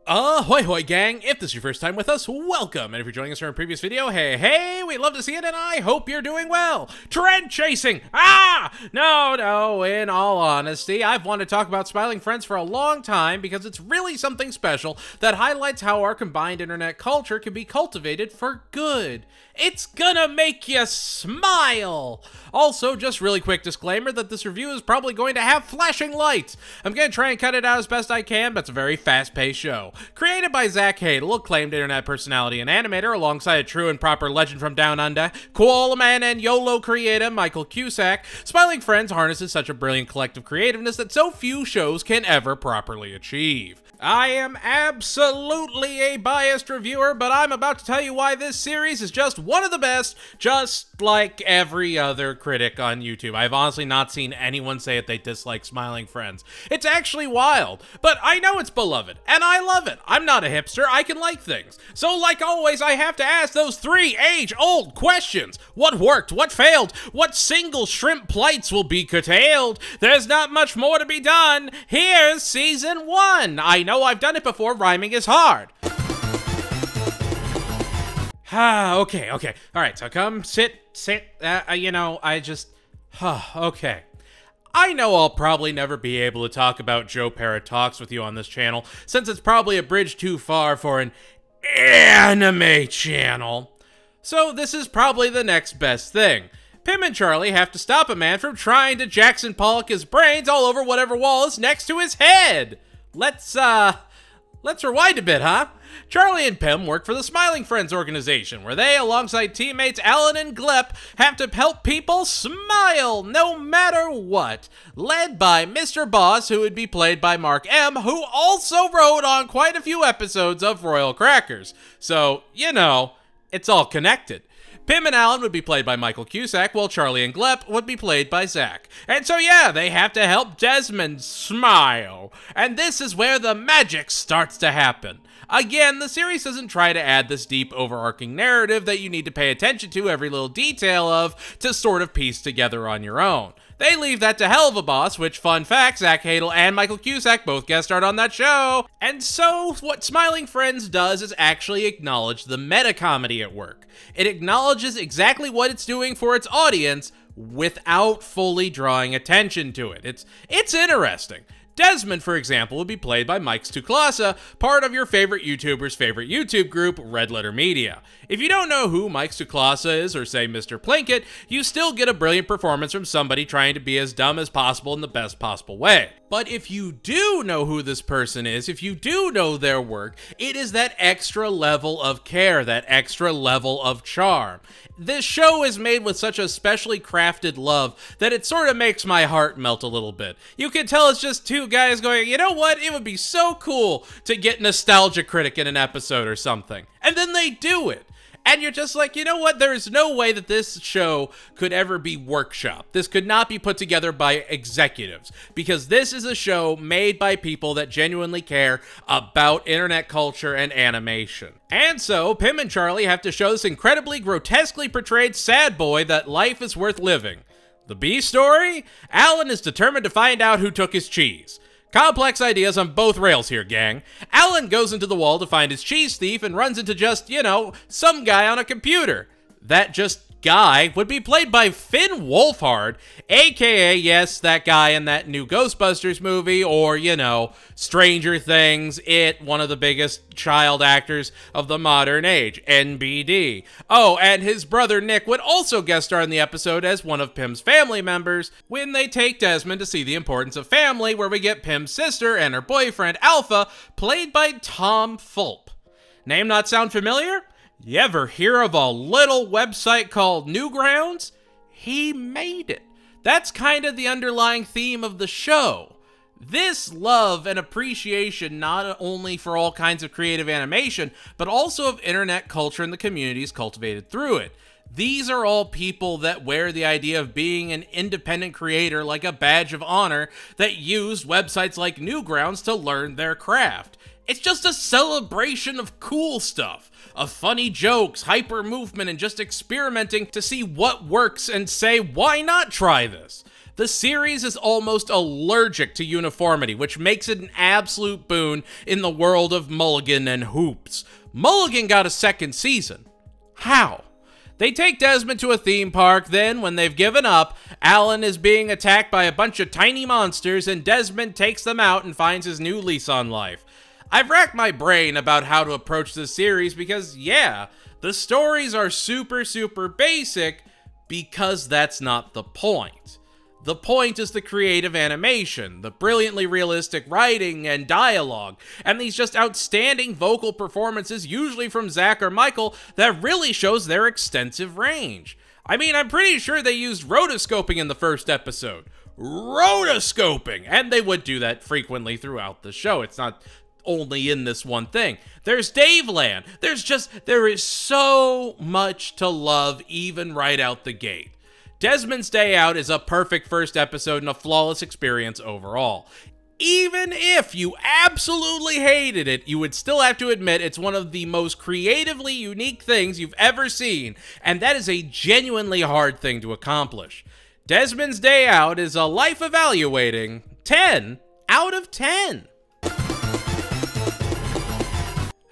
Ahoy hoy gang, if this is your first time with us, welcome, and if you're joining us from a previous video, hey, we'd love to see it, and I hope you're doing well. Trend chasing! No, in all honesty, I've wanted to talk about Smiling Friends for a long time because it's really something special that highlights how our combined internet culture can be cultivated for good. It's gonna make you smile! Also, just really quick disclaimer that this review is probably going to have flashing lights. I'm gonna try and cut it out as best I can, but it's a very fast-paced show. Created by Zach Hadel, acclaimed internet personality and animator, alongside a true and proper legend from Down Under, Koala Man and YOLO creator Michael Cusack, Smiling Friends harnesses such a brilliant collective creativeness that so few shows can ever properly achieve. I am absolutely a biased reviewer, but I'm about to tell you why this series is just one of the best, just like every other critic on YouTube. I've honestly not seen anyone say that they dislike Smiling Friends. It's actually wild, but I know it's beloved, and I love it. I'm not a hipster, I can like things. So like always, I have to ask those three age-old questions. What worked? What failed? What single shrimp plights will be curtailed? There's not much more to be done. Here's season 1. I know I've done it before, rhyming is hard. Okay. All right, so come sit. Okay. I know I'll probably never be able to talk about Joe Paratalks with you on this channel, since it's probably a bridge too far for an anime channel. So this is probably the next best thing. Pim and Charlie have to stop a man from trying to Jackson Pollock his brains all over whatever wall is next to his head. Let's rewind a bit, huh? Charlie and Pim work for the Smiling Friends organization, where they, alongside teammates Alan and Glep, have to help people smile, no matter what. Led by Mr. Boss, who would be played by Mark M., who also wrote on quite a few episodes of Royal Crackers. So, it's all connected. Pim and Alan would be played by Michael Cusack, while Charlie and Glep would be played by Zach. And so they have to help Desmond smile. And this is where the magic starts to happen. Again, the series doesn't try to add this deep overarching narrative that you need to pay attention to every little detail of to sort of piece together on your own. They leave that to Hell of a Boss, which, fun fact, Zach Hadel and Michael Cusack both guest starred on that show. And so, what Smiling Friends does is actually acknowledge the meta-comedy at work. It acknowledges exactly what it's doing for its audience without fully drawing attention to it. It's interesting. Desmond, for example, would be played by Mike's Tuklasa, part of your favorite YouTuber's favorite YouTube group, Red Letter Media. If you don't know who Mike's Tuklasa is, or say Mr. Plinkett, you still get a brilliant performance from somebody trying to be as dumb as possible in the best possible way. But if you do know who this person is, if you do know their work, it is that extra level of care, that extra level of charm. This show is made with such a specially crafted love that it sort of makes my heart melt a little bit. You can tell it's just two guys going, you know what, it would be so cool to get Nostalgia Critic in an episode or something. And then they do it. And you're just like, you know what, there is no way that this show could ever be workshopped. This could not be put together by executives, because this is a show made by people that genuinely care about internet culture and animation. And so, Pim and Charlie have to show this incredibly grotesquely portrayed sad boy that life is worth living. The B story? Alan is determined to find out who took his cheese. Complex ideas on both rails here, gang. Alan goes into the wall to find his cheese thief and runs into just, some guy on a computer. That just guy would be played by Finn Wolfhard, aka, yes, that guy in that new Ghostbusters movie, or, Stranger Things, one of the biggest child actors of the modern age, NBD. Oh, and his brother Nick would also guest star in the episode as one of Pim's family members when they take Desmond to see the importance of family, where we get Pim's sister and her boyfriend Alpha, played by Tom Fulp. Name not sound familiar? You ever hear of a little website called Newgrounds? He made it. That's kind of the underlying theme of the show. This love and appreciation not only for all kinds of creative animation, but also of internet culture and the communities cultivated through it. These are all people that wear the idea of being an independent creator like a badge of honor that used websites like Newgrounds to learn their craft. It's just a celebration of cool stuff, of funny jokes, hyper movement, and just experimenting to see what works and say, why not try this? The series is almost allergic to uniformity, which makes it an absolute boon in the world of Mulligan and Hoops. Mulligan got a second season. How? They take Desmond to a theme park, then, when they've given up, Alan is being attacked by a bunch of tiny monsters, and Desmond takes them out and finds his new lease on life. I've racked my brain about how to approach this series because, yeah, the stories are super basic because that's not the point. The point is the creative animation, the brilliantly realistic writing and dialogue, and these just outstanding vocal performances, usually from Zach or Michael, that really shows their extensive range. I mean, I'm pretty sure they used rotoscoping in the first episode. Rotoscoping! And they would do that frequently throughout the show. It's not only in this one thing. There's Daveland. There is so much to love even right out the gate. Desmond's Day Out is a perfect first episode and a flawless experience overall. Even if you absolutely hated it, you would still have to admit it's one of the most creatively unique things you've ever seen, and that is a genuinely hard thing to accomplish. Desmond's Day Out is a life evaluating 10 out of 10.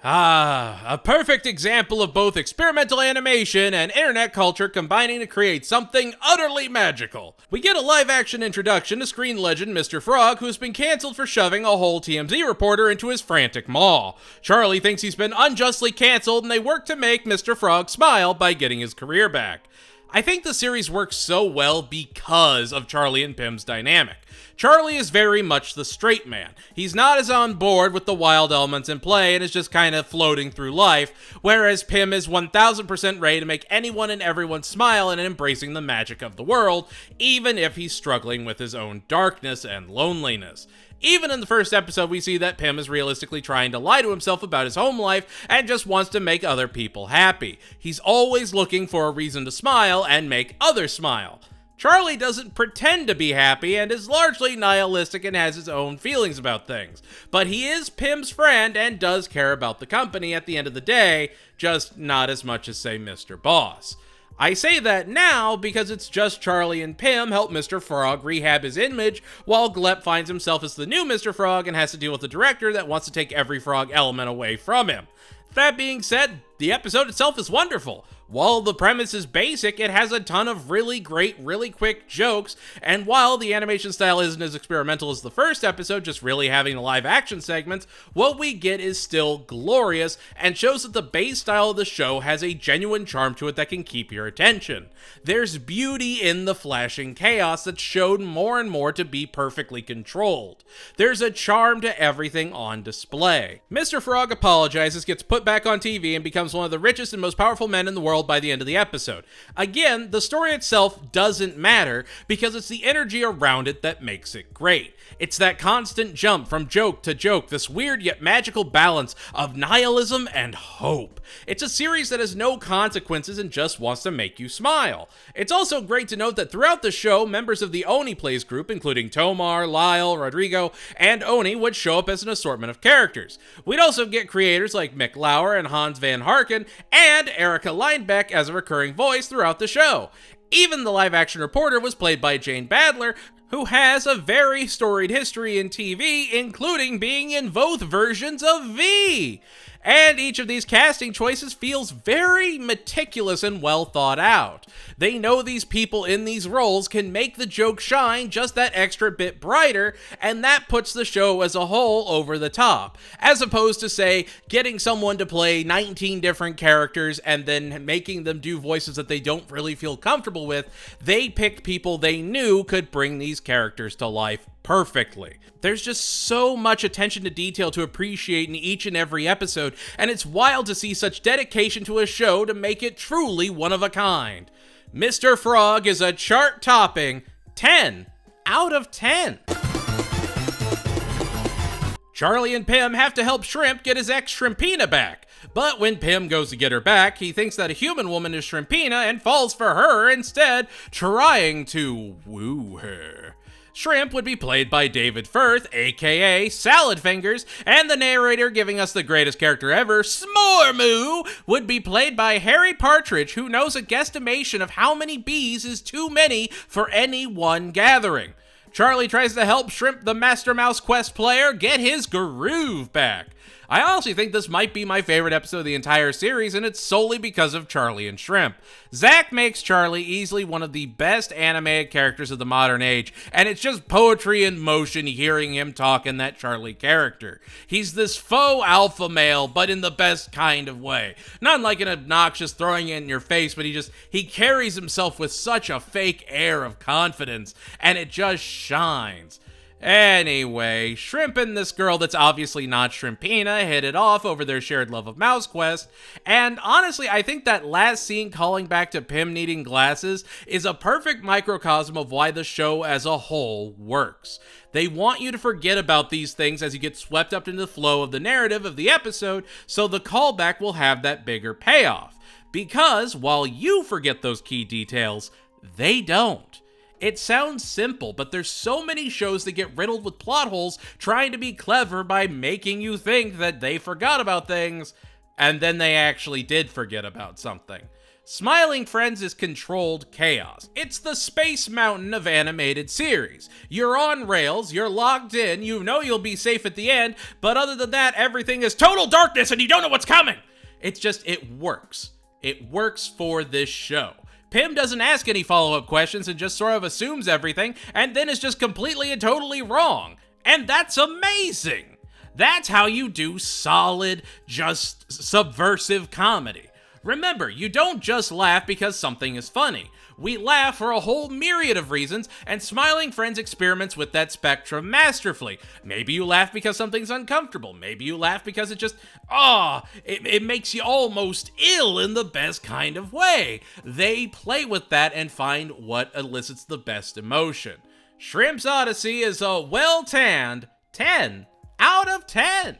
A perfect example of both experimental animation and internet culture combining to create something utterly magical. We get a live-action introduction to screen legend Mr. Frog, who's been canceled for shoving a whole TMZ reporter into his frantic maw. Charlie thinks he's been unjustly canceled, and they work to make Mr. Frog smile by getting his career back. I think the series works so well because of Charlie and Pym's dynamic. Charlie is very much the straight man. He's not as on board with the wild elements in play and is just kind of floating through life, whereas Pym is 1000% ready to make anyone and everyone smile and embracing the magic of the world, even if he's struggling with his own darkness and loneliness. Even in the first episode, we see that Pym is realistically trying to lie to himself about his home life and just wants to make other people happy. He's always looking for a reason to smile and make others smile. Charlie doesn't pretend to be happy and is largely nihilistic and has his own feelings about things. But he is Pym's friend and does care about the company at the end of the day, just not as much as, say, Mr. Boss. I say that now because it's just Charlie and Pym help Mr. Frog rehab his image, while Glep finds himself as the new Mr. Frog and has to deal with a director that wants to take every frog element away from him. That being said, the episode itself is wonderful. While the premise is basic, it has a ton of really great, really quick jokes, and while the animation style isn't as experimental as the first episode, just really having the live action segments, what we get is still glorious and shows that the base style of the show has a genuine charm to it that can keep your attention. There's beauty in the flashing chaos that's shown more and more to be perfectly controlled. There's a charm to everything on display. Mr. Frog apologizes, gets put back on TV, and becomes one of the richest and most powerful men in the world by the end of the episode. Again, the story itself doesn't matter because it's the energy around it that makes it great. It's that constant jump from joke to joke, this weird yet magical balance of nihilism and hope. It's a series that has no consequences and just wants to make you smile. It's also great to note that throughout the show, members of the Oni Plays group, including Tomar, Lyle, Rodrigo, and Oni, would show up as an assortment of characters. We'd also get creators like Mick Lauer and Hans Van Harken, and Erica Linebeck as a recurring voice throughout the show. Even the live-action reporter was played by Jane Badler, who has a very storied history in TV, including being in both versions of V. And each of these casting choices feels very meticulous and well thought out. They know these people in these roles can make the joke shine just that extra bit brighter, and that puts the show as a whole over the top. As opposed to, say, getting someone to play 19 different characters and then making them do voices that they don't really feel comfortable with, they picked people they knew could bring these characters to life perfectly. There's just so much attention to detail to appreciate in each and every episode, and it's wild to see such dedication to a show to make it truly one of a kind. Mr. Frog is a chart-topping 10 out of 10. Charlie and Pym have to help Shrimp get his ex Shrimpina back, but when Pym goes to get her back, he thinks that a human woman is Shrimpina and falls for her instead, trying to woo her. Shrimp would be played by David Firth, aka Salad Fingers, and the narrator giving us the greatest character ever, S'more would be played by Harry Partridge, who knows a guesstimation of how many bees is too many for any one gathering. Charlie tries to help Shrimp the Master Mouse Quest player get his groove back. I honestly think this might be my favorite episode of the entire series, and it's solely because of Charlie and Shrimp. Zach makes Charlie easily one of the best animated characters of the modern age, and it's just poetry in motion hearing him talk in that Charlie character. He's this faux alpha male, but in the best kind of way. Not like an obnoxious throwing it in your face, but he carries himself with such a fake air of confidence, and it just shines. Anyway, Shrimp and this girl that's obviously not Shrimpina hit it off over their shared love of Mouse Quest, and honestly, I think that last scene calling back to Pym needing glasses is a perfect microcosm of why the show as a whole works. They want you to forget about these things as you get swept up into the flow of the narrative of the episode, so the callback will have that bigger payoff. Because while you forget those key details, they don't. It sounds simple, but there's so many shows that get riddled with plot holes trying to be clever by making you think that they forgot about things, and then they actually did forget about something. Smiling Friends is controlled chaos. It's the Space Mountain of animated series. You're on rails, you're locked in, you know you'll be safe at the end, but other than that, everything is total darkness and you don't know what's coming! It works. It works for this show. Pym doesn't ask any follow-up questions and just sort of assumes everything, and then is just completely and totally wrong. And that's amazing! That's how you do solid, just subversive comedy. Remember, you don't just laugh because something is funny. We laugh for a whole myriad of reasons, and Smiling Friends experiments with that spectrum masterfully. Maybe you laugh because something's uncomfortable. Maybe you laugh because it just, it makes you almost ill in the best kind of way. They play with that and find what elicits the best emotion. Shrimp's Odyssey is a well-tanned 10 out of 10.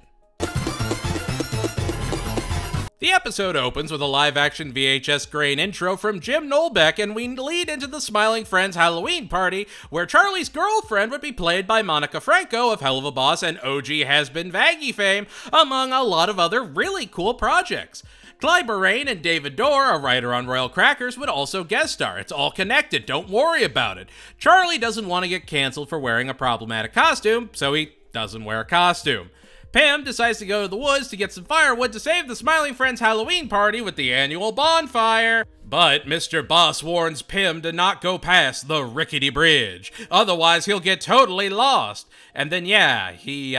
The episode opens with a live-action VHS grain intro from Jim Nolbeck, and we lead into the Smiling Friends Halloween party, where Charlie's girlfriend would be played by Monica Franco of Hell of a Boss and OG Has-Been Vaggie fame, among a lot of other really cool projects. Clyde Moraine and David Dorr, a writer on Royal Crackers, would also guest star. It's all connected, don't worry about it. Charlie doesn't want to get canceled for wearing a problematic costume, so he doesn't wear a costume. Pym decides to go to the woods to get some firewood to save the Smiling Friends Halloween party with the annual bonfire. But Mr. Boss warns Pym to not go past the rickety bridge, otherwise he'll get totally lost. And then he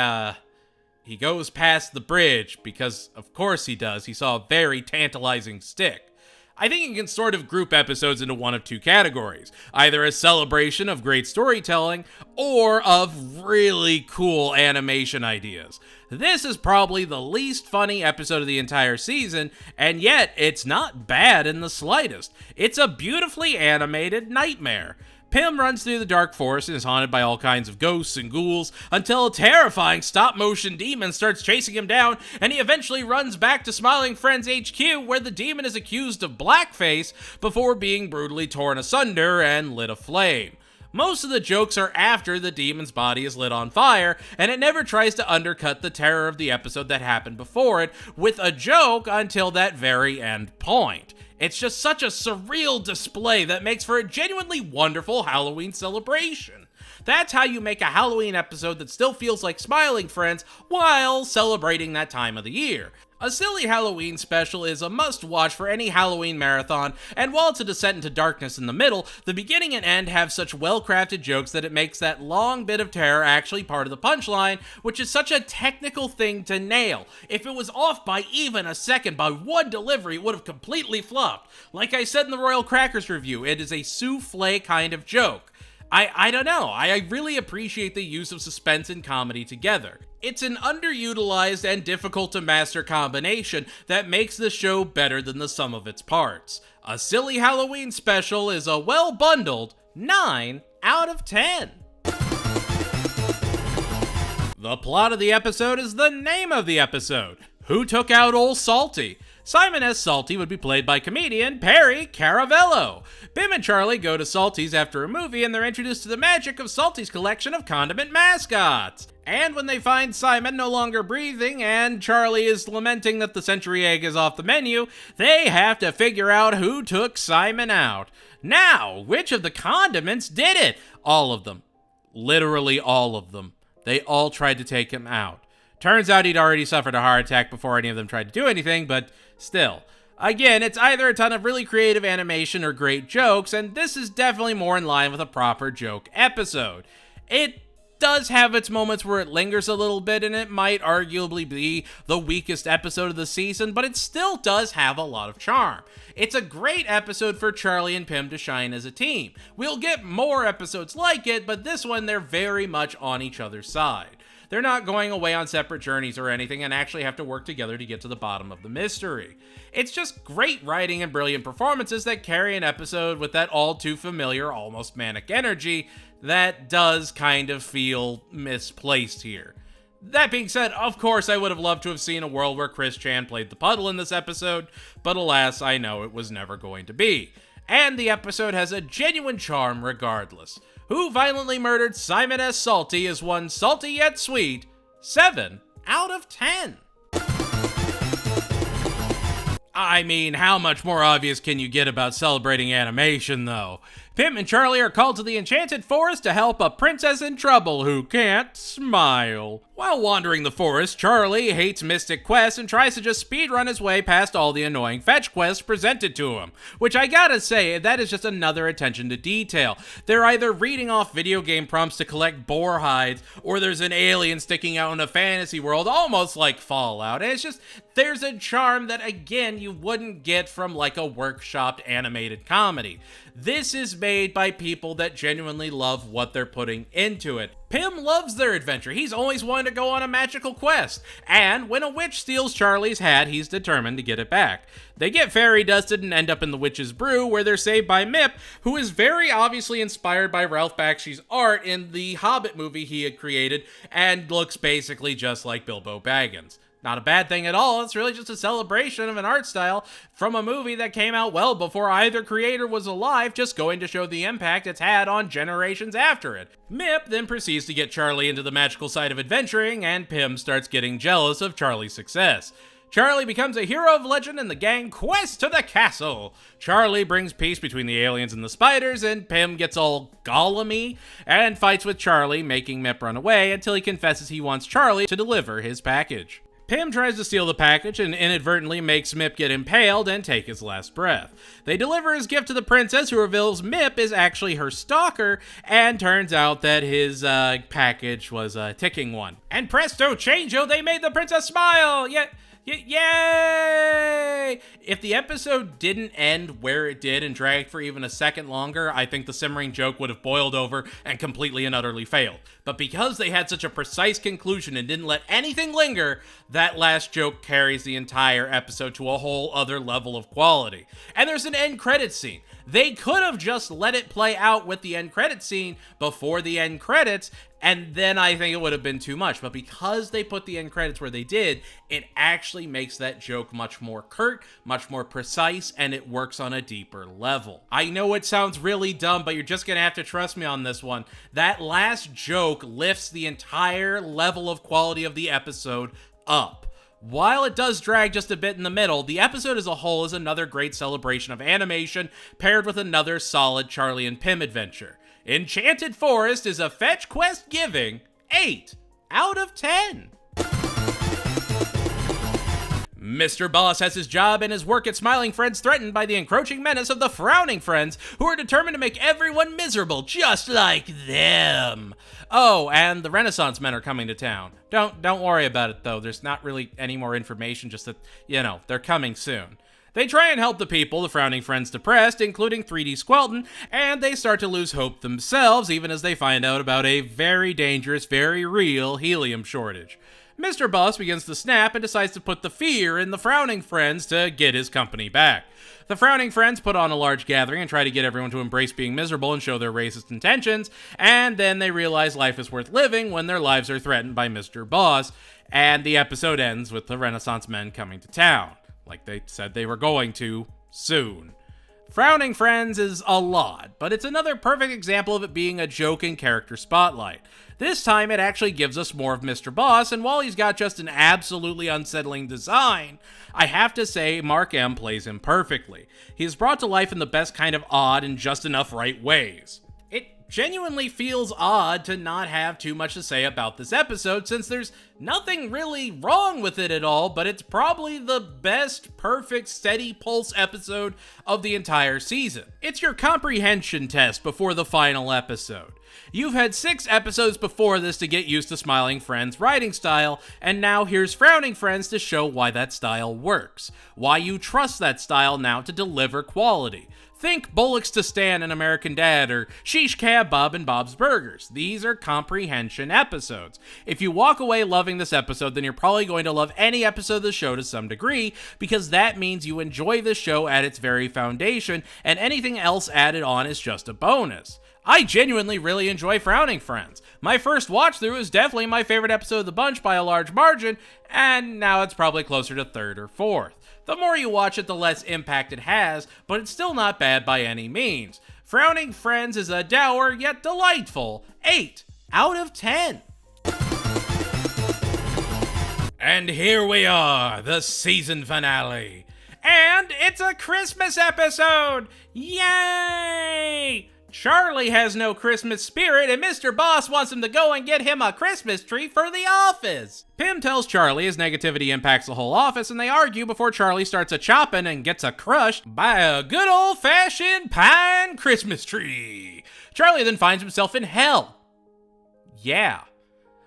goes past the bridge because of course he does. He saw a very tantalizing stick. I think you can sort of group episodes into one of two categories, either a celebration of great storytelling or of really cool animation ideas. This is probably the least funny episode of the entire season, and yet it's not bad in the slightest. It's a beautifully animated nightmare. Pym runs through the dark forest and is haunted by all kinds of ghosts and ghouls until a terrifying stop-motion demon starts chasing him down, and he eventually runs back to Smiling Friends HQ, where the demon is accused of blackface before being brutally torn asunder and lit aflame. Most of the jokes are after the demon's body is lit on fire, and it never tries to undercut the terror of the episode that happened before it with a joke until that very end point. It's just such a surreal display that makes for a genuinely wonderful Halloween celebration. That's how you make a Halloween episode that still feels like Smiling Friends while celebrating that time of the year. A silly Halloween special is a must-watch for any Halloween marathon, and while it's a descent into darkness in the middle, the beginning and end have such well-crafted jokes that it makes that long bit of terror actually part of the punchline, which is such a technical thing to nail. If it was off by even a second by one delivery, it would have completely flopped. Like I said in the Royal Crackers review, it is a souffle kind of joke. I don't know, I really appreciate the use of suspense and comedy together. It's an underutilized and difficult to master combination that makes the show better than the sum of its parts. A silly Halloween special is a well-bundled 9 out of 10. The plot of the episode is the name of the episode. Who took out Old Salty? Simon as Salty would be played by comedian Perry Caravello. Pim and Charlie go to Salty's after a movie and they're introduced to the magic of Salty's collection of condiment mascots. And when they find Simon no longer breathing and Charlie is lamenting that the century egg is off the menu, they have to figure out who took Simon out. Now, which of the condiments did it? All of them. Literally all of them. They all tried to take him out. Turns out he'd already suffered a heart attack before any of them tried to do anything, but still. Again, it's either a ton of really creative animation or great jokes, and this is definitely more in line with a proper joke episode. It does have its moments where it lingers a little bit, and it might arguably be the weakest episode of the season, but it still does have a lot of charm. It's a great episode for Charlie and Pim to shine as a team. We'll get more episodes like it, but this one they're very much on each other's side. They're not going away on separate journeys or anything and actually have to work together to get to the bottom of the mystery. It's just great writing and brilliant performances that carry an episode with that all too familiar, almost manic energy that does kind of feel misplaced here. That being said, of course I would have loved to have seen a world where Chris Chan played the puddle in this episode, but alas, I know it was never going to be. And the episode has a genuine charm regardless. Who Violently Murdered Simon S. Salty is one salty yet sweet 7 out of 10. I mean, how much more obvious can you get about celebrating animation, though? Pim and Charlie are called to the Enchanted Forest to help a princess in trouble who can't smile. While wandering the forest, Charlie hates Mystic Quests and tries to just speedrun his way past all the annoying fetch quests presented to him. Which I gotta say, that is just another attention to detail. They're either reading off video game prompts to collect boar hides, or there's an alien sticking out in a fantasy world, almost like Fallout. And it's just, there's a charm that, again, you wouldn't get from like a workshopped animated comedy. This is made by people that genuinely love what they're putting into it. Pim loves their adventure. He's always wanted to go on a magical quest. And when a witch steals Charlie's hat, he's determined to get it back. They get fairy dusted and end up in the witch's brew, where they're saved by Mip, who is very obviously inspired by Ralph Bakshi's art in the Hobbit movie he had created, and looks basically just like Bilbo Baggins. Not a bad thing at all. It's really just a celebration of an art style from a movie that came out well before either creator was alive, just going to show the impact it's had on generations after it. Mip then proceeds to get Charlie into the magical side of adventuring, and Pim starts getting jealous of Charlie's success. Charlie becomes a hero of legend and the gang quest to the castle. Charlie brings peace between the aliens and the spiders, and Pim gets all Gollum-y and fights with Charlie, making Mip run away until he confesses he wants Charlie to deliver his package. Pim tries to steal the package and inadvertently makes Mip get impaled and take his last breath. They deliver his gift to the princess, who reveals Mip is actually her stalker, and turns out that his package was a ticking one. And presto changeo, they made the princess smile! Yay! If the episode didn't end where it did and dragged for even a second longer, I think the simmering joke would have boiled over and completely and utterly failed. But because they had such a precise conclusion and didn't let anything linger, that last joke carries the entire episode to a whole other level of quality. And there's an end credits scene. They could have just let it play out with the end credits scene before the end credits, and then I think it would have been too much. But because they put the end credits where they did, it actually makes that joke much more curt, much more precise, and it works on a deeper level. I know it sounds really dumb, but you're just gonna have to trust me on this one. That last joke lifts the entire level of quality of the episode up. While it does drag just a bit in the middle, the episode as a whole is another great celebration of animation paired with another solid Charlie and Pim adventure. Enchanted Forest is a fetch quest giving 8 out of 10. Mr. Boss has his job and his work at Smiling Friends threatened by the encroaching menace of the Frowning Friends, who are determined to make everyone miserable just like them. Oh, and the Renaissance Men are coming to town. Don't worry about it, though. There's not really any more information, just that, they're coming soon. They try and help the people the Frowning Friends depressed, including 3D Squelton, and they start to lose hope themselves, even as they find out about a very dangerous, very real helium shortage. Mr. Boss begins to snap and decides to put the fear in the Frowning Friends to get his company back. The Frowning Friends put on a large gathering and try to get everyone to embrace being miserable and show their racist intentions, and then they realize life is worth living when their lives are threatened by Mr. Boss, and the episode ends with the Renaissance Men coming to town. like they said they were going to soon. Frowning Friends is a lot, but it's another perfect example of it being a joke in character spotlight. This time it actually gives us more of Mr. Boss, and while he's got just an absolutely unsettling design, I have to say Mark M plays him perfectly. He is brought to life in the best kind of odd and just enough right ways. It genuinely feels odd to not have too much to say about this episode, since there's nothing really wrong with it at all, but it's probably the best, perfect, steady pulse episode of the entire season. It's your comprehension test before the final episode. You've had 6 episodes before this to get used to Smiling Friends' writing style, and now here's Frowning Friends to show why that style works, why you trust that style now to deliver quality. Think Bullocks to Stan and American Dad, or Sheesh Cab Bob and Bob's Burgers. These are comprehension episodes. If you walk away loving this episode, then you're probably going to love any episode of the show to some degree, because that means you enjoy the show at its very foundation, and anything else added on is just a bonus. I genuinely really enjoy Frowning Friends. My first watch through is definitely my favorite episode of the bunch by a large margin, and now it's probably closer to 3rd or 4th. The more you watch it, the less impact it has, but it's still not bad by any means. Frowning Friends is a dour yet delightful 8 out of 10. And here we are, the season finale. And it's a Christmas episode! Yay! Charlie has no Christmas spirit, and Mr. Boss wants him to go and get him a Christmas tree for the office. Pim tells Charlie his negativity impacts the whole office, and they argue before Charlie starts a chopping and gets crushed by a good old-fashioned pine Christmas tree. Charlie then finds himself in hell. Yeah.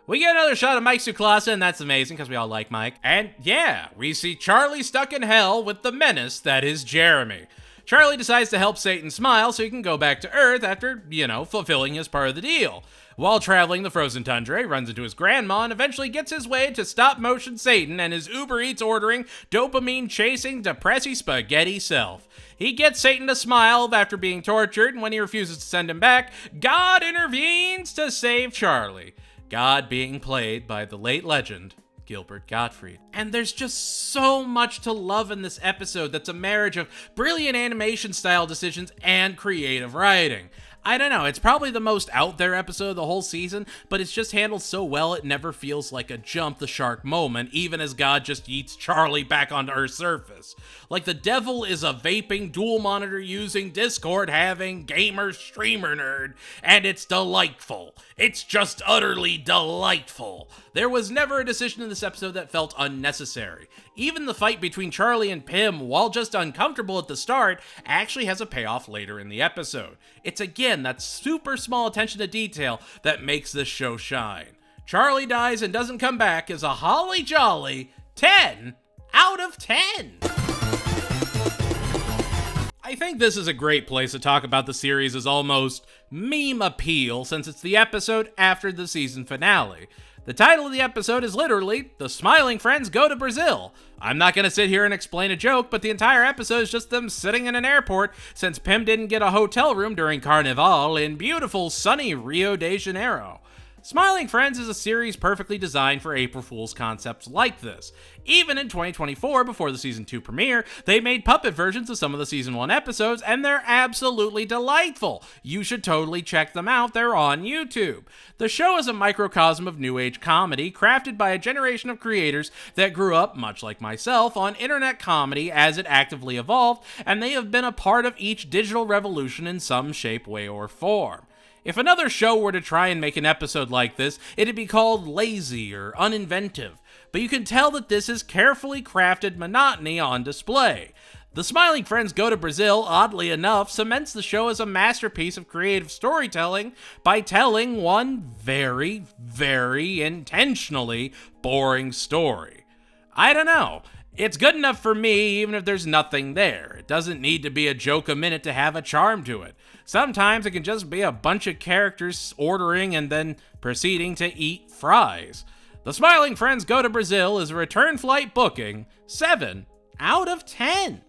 We get another shot of Mike Suklasa, and that's amazing because we all like Mike. And yeah, we see Charlie stuck in hell with the menace that is Jeremy. Charlie decides to help Satan smile so he can go back to Earth after, fulfilling his part of the deal. While traveling the frozen tundra, he runs into his grandma and eventually gets his way to stop-motion Satan and his Uber Eats ordering, dopamine-chasing, depressy spaghetti self. He gets Satan to smile after being tortured, and when he refuses to send him back, God intervenes to save Charlie. God being played by the late legend, Gilbert Gottfried. And there's just so much to love in this episode that's a marriage of brilliant animation style decisions and creative writing. I don't know, it's probably the most out there episode of the whole season, but it's just handled so well it never feels like a jump the shark moment, even as God just yeets Charlie back onto Earth's surface. Like the devil is a vaping, dual monitor using, Discord having, gamer streamer nerd, and it's delightful. It's just utterly delightful. There was never a decision in this episode that felt unnecessary. Even the fight between Charlie and Pim, while just uncomfortable at the start, actually has a payoff later in the episode. It's again that super small attention to detail that makes this show shine. Charlie dies and doesn't come back is a holly jolly 10 out of 10. I think this is a great place to talk about the series' almost meme appeal, since it's the episode after the season finale. The title of the episode is literally, The Smiling Friends Go to Brazil. I'm not going to sit here and explain a joke, but the entire episode is just them sitting in an airport since Pim didn't get a hotel room during Carnival in beautiful sunny Rio de Janeiro. Smiling Friends is a series perfectly designed for April Fool's concepts like this. Even in 2024, before the Season 2 premiere, they made puppet versions of some of the Season 1 episodes, and they're absolutely delightful. You should totally check them out, they're on YouTube. The show is a microcosm of new age comedy, crafted by a generation of creators that grew up, much like myself, on internet comedy as it actively evolved, and they have been a part of each digital revolution in some shape, way, or form. If another show were to try and make an episode like this, it'd be called lazy or uninventive, but you can tell that this is carefully crafted monotony on display. The Smiling Friends Go to Brazil, oddly enough, cements the show as a masterpiece of creative storytelling by telling one very, very intentionally boring story. I don't know. It's good enough for me even if there's nothing there. It doesn't need to be a joke a minute to have a charm to it. Sometimes it can just be a bunch of characters ordering and then proceeding to eat fries. The Smiling Friends Go to Brazil is a return flight booking 7 out of 10.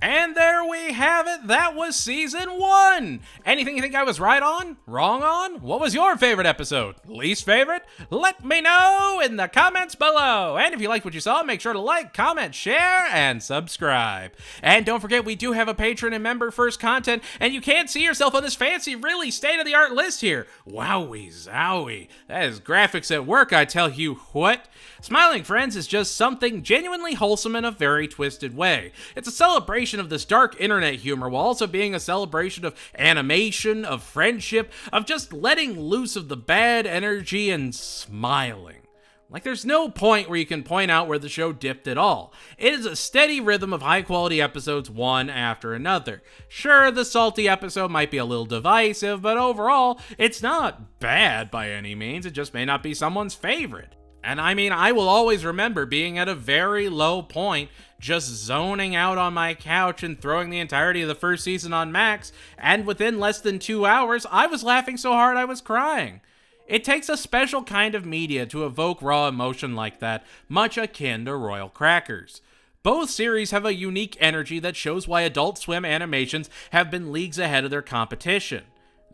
And there we have it. That was season 1. Anything you think I was right on? Wrong on? What was your favorite episode? Least favorite? Let me know in the comments below. And if you liked what you saw, make sure to like, comment, share, and subscribe. And don't forget, we do have a patron and member first content, and you can see yourself on this fancy, really state-of-the-art list here. Wowie zowie. That is graphics at work, I tell you what. Smiling Friends is just something genuinely wholesome in a very twisted way. It's a celebration of this dark internet humor while also being a celebration of animation, of friendship, of just letting loose of the bad energy and smiling. Like, there's no point where you can point out where the show dipped at all. It is a steady rhythm of high-quality episodes one after another. Sure, the salty episode might be a little divisive, but overall, it's not bad by any means. It just may not be someone's favorite. And I mean, I will always remember being at a very low point, just zoning out on my couch and throwing the entirety of the first season on max, and within less than 2 hours, I was laughing so hard I was crying. It takes a special kind of media to evoke raw emotion like that, much akin to Royal Crackers. Both series have a unique energy that shows why Adult Swim animations have been leagues ahead of their competition.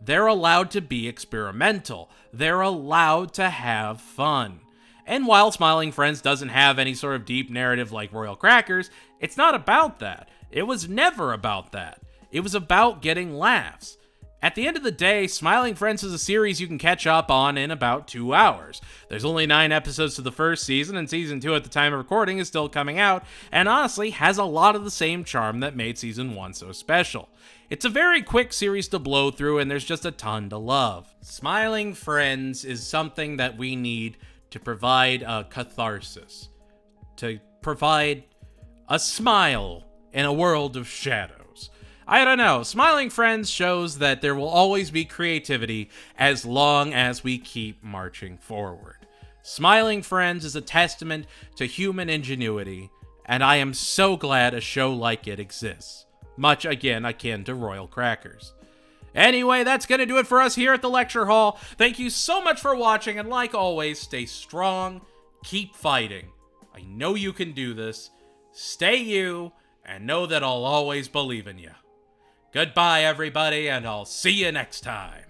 They're allowed to be experimental. They're allowed to have fun. And while Smiling Friends doesn't have any sort of deep narrative like Royal Crackers, it's not about that. It was never about that. It was about getting laughs. At the end of the day, Smiling Friends is a series you can catch up on in about 2 hours. There's only 9 episodes to the first season, and season 2 at the time of recording is still coming out, and honestly has a lot of the same charm that made season 1 so special. It's a very quick series to blow through, and there's just a ton to love. Smiling Friends is something that we need to provide a catharsis, to provide a smile in a world of shadows. I don't know, Smiling Friends shows that there will always be creativity as long as we keep marching forward. Smiling Friends is a testament to human ingenuity, and I am so glad a show like it exists. Much, again, akin to Royal Crackers. Anyway, that's going to do it for us here at the Lecture Hall. Thank you so much for watching, and like always, stay strong, keep fighting. I know you can do this. Stay you, and know that I'll always believe in you. Goodbye, everybody, and I'll see you next time.